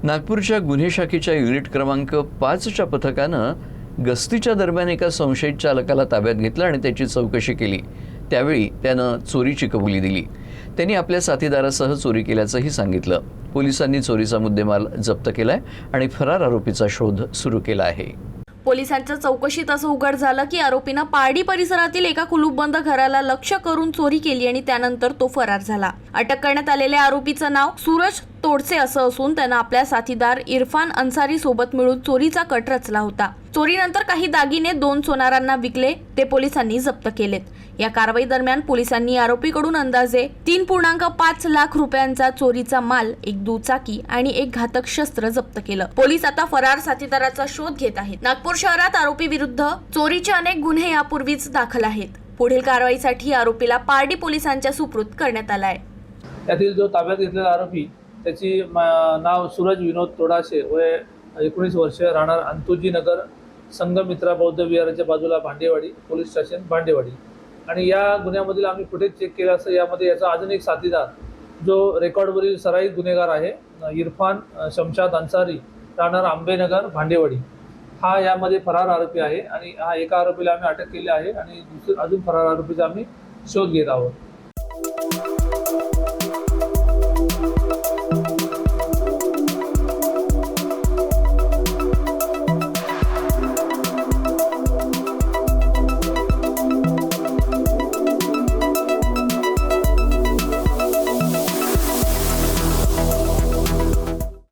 नागपूरच्या गुन्हे शाखेच्या युनिट क्रमांक 5च्या पथकानं गस्तीच्या दरम्यान एका संशयित चालकाला ताब्यात घेतलं आणि त्याची चौकशी केली। त्यावेळी त्यानं चोरीची कबुली दिली। त्यांनी आपल्या साथीदारासह चोरी केल्याचंही सांगितलं। पोलिसांनी चोरीचा मुद्देमाल जप्त केलाय आणि फरार आरोपीचा शोध सुरू केला आहे। पोलिसांच्या चौकशीत असं उघड झालं की आरोपीनं पारडी परिसरातील एका कुलूपबंद घराला लक्ष्य करून चोरी केली आणि त्यानंतर तो फरार झाला। अटक करण्यात आलेल्या आरोपीचं नाव सूरज तोडसे असं असून त्यानं आपल्या साथीदार इरफान अन्सारी सोबत मिळून चोरीचा कट रचला होता। चोरीनंतर काही दागिने 2 सोनारांना विकले, ते पोलिसांनी जप्त केलेत। या कारवाई दरम्यान पोलिसांनी आरोपीकडून अंदाजे 3.5 लाख रुपयांचा चोरीचा माल, एक दुचाकी आणि एक घातक शस्त्र जप्त केलं। पोलीस आता फरार साथीदाराचा शोध घेत आहेत। नागपूर शहरात आरोपी विरुद्ध चोरीचे अनेक गुन्हे यापूर्वीच दाखल आहेत। पुढील कारवाईसाठी आरोपीला पारडी पोलिसांच्या सुपूर्द करण्यात आला आहे। त्यातील जो ताब्यात घेतलेला आरोपी त्याची नाव सूरज विनोद तोडासे, वय 19 वर्ष, राहणार अंतुजी नगर, संगमित्रा बौद्ध विहाराच्या बाजूला, भांडेवाडी पोलीस स्टेशन, भांडेवाडी। आणि या गुन्ह्यामधील आम्ही फुटेज चेक केलं असं यामध्ये याचा अजून एक साथीदार जो रेकॉर्डवरील सराईत गुन्हेगार आहे, इरफान शमशाद अन्सारी, राहणार आंबेनगर, भांडेवाडी, हा यामध्ये फरार आरोपी आहे। आणि हा एका आरोपीला आम्ही अटक केली आहे आणि अजून फरार आरोपीचा आम्ही शोध घेत आहोत।